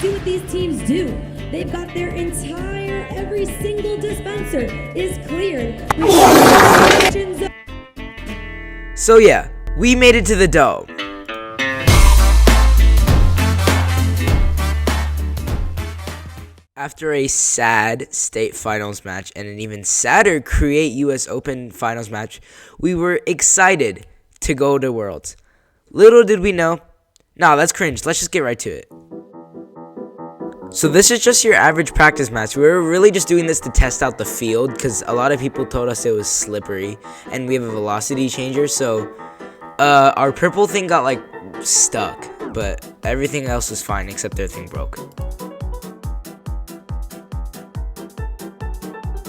see what these teams do. They've got their every single dispenser is cleared. So yeah, we made it to the dome. After a sad state finals match and an even sadder Create US Open finals match, we were excited to go to Worlds. Little did we know, nah, that's cringe, let's just get right to it. So this is just your average practice match. We were really just doing this to test out the field because a lot of people told us it was slippery and we have a velocity changer, so our purple thing got like stuck, but everything else was fine except their thing broke.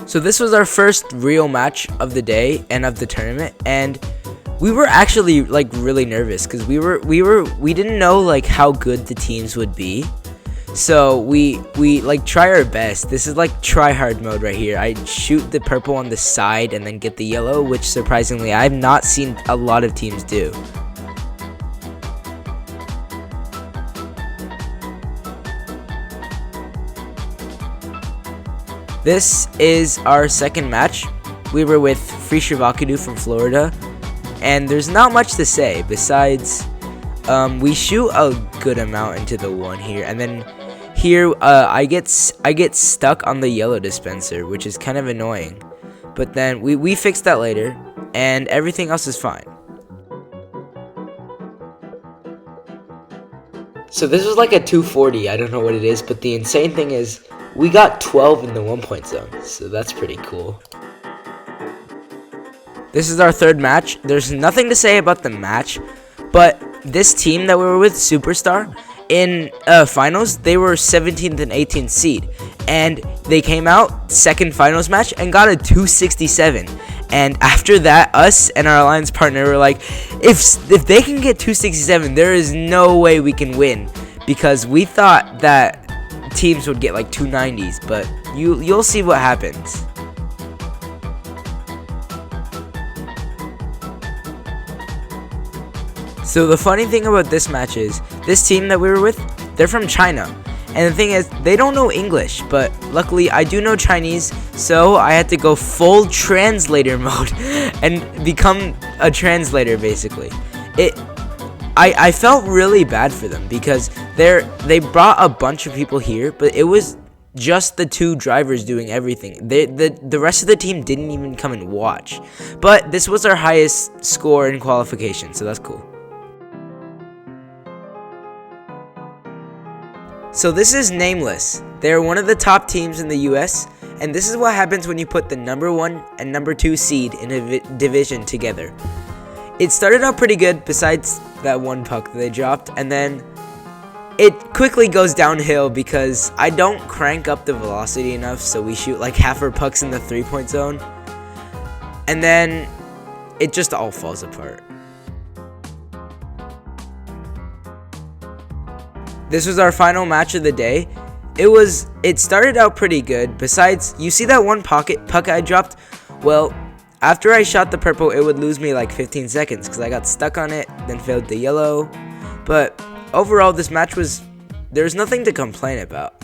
So this was our first real match of the day and of the tournament, and we were actually like really nervous because we didn't know like how good the teams would be. So we like try our best. This is like try hard mode right here. I shoot the purple on the side and then get the yellow, which surprisingly I've not seen a lot of teams do. This is our second match. We were with Free Shivakadu from Florida, and there's not much to say besides we shoot a good amount into the one here, and then here I get stuck on the yellow dispenser, which is kind of annoying, but then we fixed that later and everything else is fine. So this was like a 240, I don't know what it is, but the insane thing is we got 12 in the 1-point zone, so that's pretty cool. This is our third match. There's nothing to say about the match, but this team that we were with, Superstar, in finals, they were 17th and 18th seed, and they came out second finals match and got a 267. And after that, us and our alliance partner were like, if they can get 267, there is no way we can win, because we thought that teams would get like 290s, but you'll see what happens. So the funny thing about this match is, this team that we were with, they're from China. And the thing is, they don't know English, but luckily I do know Chinese, so I had to go full translator mode and become a translator basically. I felt really bad for them because they brought a bunch of people here, but it was just the two drivers doing everything. The rest of the team didn't even come and watch. But this was our highest score in qualification, so that's cool. So this is Nameless. They're one of the top teams in the US, and this is what happens when you put the number 1 and number 2 seed in a division together. It started out pretty good besides that one puck that they dropped, and then it quickly goes downhill because I don't crank up the velocity enough, so we shoot like half our pucks in the 3-point zone, and then it just all falls apart. This was our final match of the day. It started out pretty good. Besides, you see that one puck I dropped? Well, after I shot the purple, it would lose me like 15 seconds because I got stuck on it, then failed the yellow. But overall, this match there's nothing to complain about.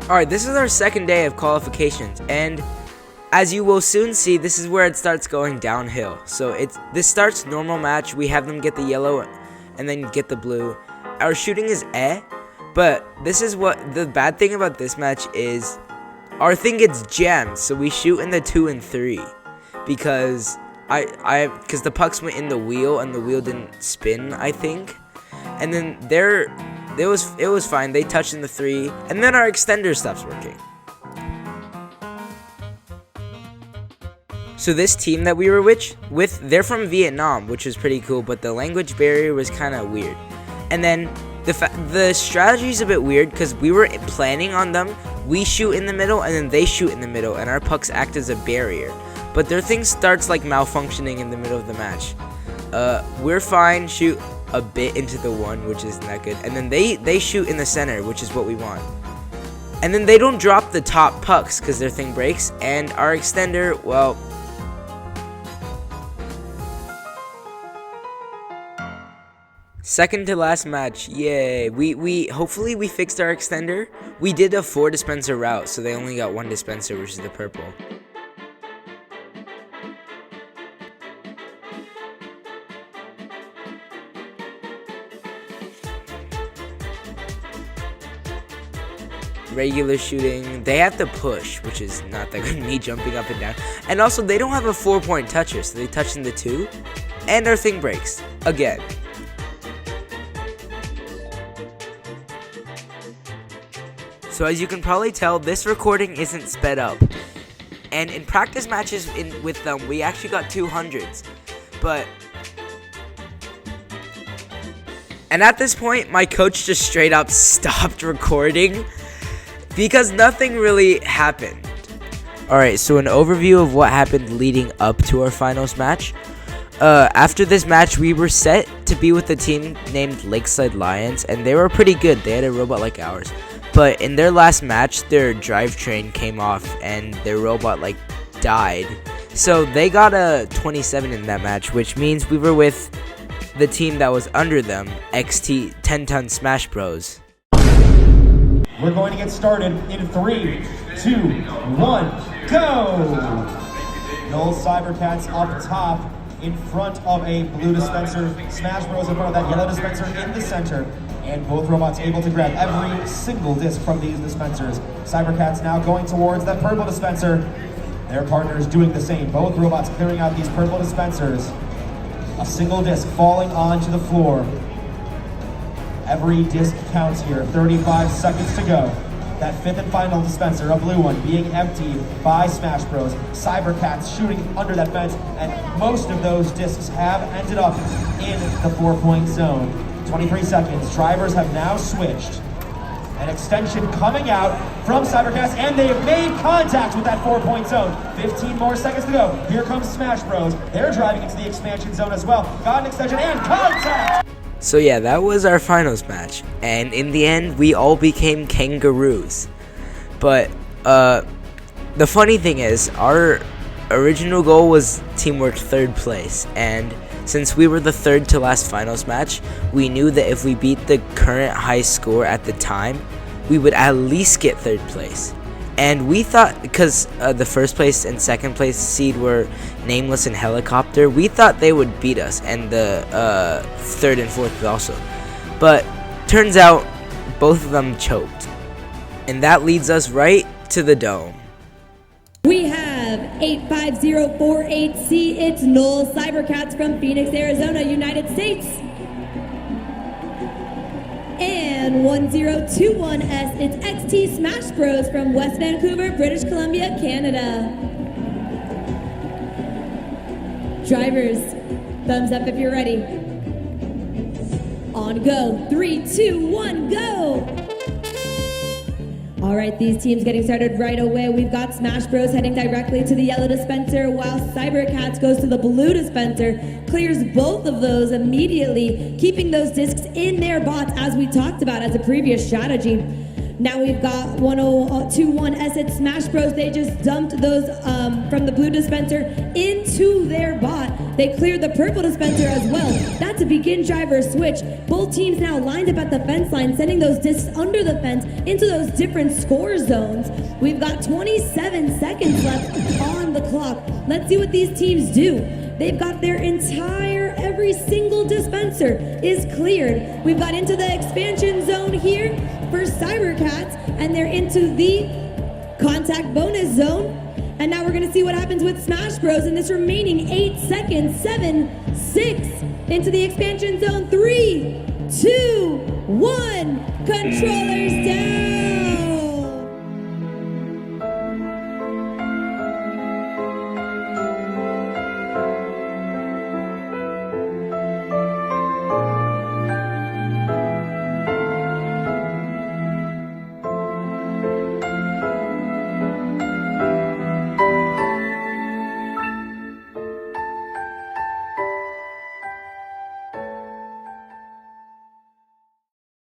Alright, this is our second day of qualifications, and as you will soon see, this is where it starts going downhill. So this starts normal match, we have them get the yellow and then get the blue. Our shooting is but this is what the bad thing about this match is, our thing gets jammed, so we shoot in the 2 and 3 because because the pucks went in the wheel and the wheel didn't spin, I think, and then it was fine. They touched in the 3, and then our extender stops working. So this team that we were with, they're from Vietnam, which was pretty cool, but the language barrier was kind of weird. And then the strategy is a bit weird because we were planning on them. We shoot in the middle, and then they shoot in the middle, and our pucks act as a barrier. But their thing starts like malfunctioning in the middle of the match. We're fine, shoot a bit into the 1, which isn't that good, and then they shoot in the center, which is what we want. And then they don't drop the top pucks because their thing breaks. And our extender, well, second to last match, yay. We hopefully we fixed our extender. We did a 4 dispenser route, so they only got 1 dispenser, which is the purple. Regular shooting, they have to push, which is not that good. Me jumping up and down. And also, they don't have a 4-point toucher, so they touch in the 2. And our thing breaks. Again. So as you can probably tell, this recording isn't sped up. And in practice matches with them, we actually got 200s. And at this point, my coach just straight up stopped recording because nothing really happened. Alright, so an overview of what happened leading up to our finals match. After this match, we were set to be with a team named Lakeside Lions, and they were pretty good. They had a robot like ours. But in their last match, their drivetrain came off and their robot died. So they got a 27 in that match, which means we were with the team that was under them, XT 10-ton Smash Bros. We're going to get started in 3, 2, 1, go! Null Cybercats up top in front of a blue dispenser. Smash Bros in front of that yellow dispenser in the center. And both robots able to grab every single disc from these dispensers. Cybercats now going towards that purple dispenser. Their partners doing the same. Both robots clearing out these purple dispensers. A single disc falling onto the floor. Every disc counts here. 35 seconds to go. That 5th and final dispenser, a blue one, being emptied by Smash Bros. Cybercats shooting under that fence, and most of those discs have ended up in the 4-point zone. 23 seconds. Drivers have now switched. An extension coming out from Cybercats, and they have made contact with that 4-point zone. 15 more seconds to go. Here comes Smash Bros. They're driving into the expansion zone as well. Got an extension and contact! So yeah, that was our finals match, and in the end, we all became kangaroos. But the funny thing is, our original goal was teamwork 3rd place, and since we were the 3rd to last finals match, we knew that if we beat the current high score at the time, we would at least get 3rd place. And we thought, because the 1st place and 2nd place seed were Nameless and Helicopter, we thought they would beat us, and the 3rd and 4th also. But turns out both of them choked. And that leads us right to the dome. We have 85048C, it's Null Cybercats from Phoenix, Arizona, United States. And 1021S, it's XT Smash Bros from West Vancouver, British Columbia, Canada. Drivers, thumbs up if you're ready. On go, 3, 2, 1, go! All right, these teams getting started right away. We've got Smash Bros heading directly to the yellow dispenser, while Cybercats goes to the blue dispenser, clears both of those immediately, keeping those discs in their bots as we talked about as a previous strategy. Now we've got 1021S at Smash Bros. They just dumped those from the blue dispenser into their bot. They cleared the purple dispenser as well. That's a begin driver switch. Both teams now lined up at the fence line, sending those discs under the fence into those different score zones. We've got 27 seconds left on the clock. Let's see what these teams do. They've got their every single dispenser is cleared. We've got into the expansion zone here for Cybercats, and they're into the contact bonus zone. And now we're gonna see what happens with Smash Bros in this remaining 8 seconds. 7, 6, into the expansion zone. 3, 2, 1, controllers down.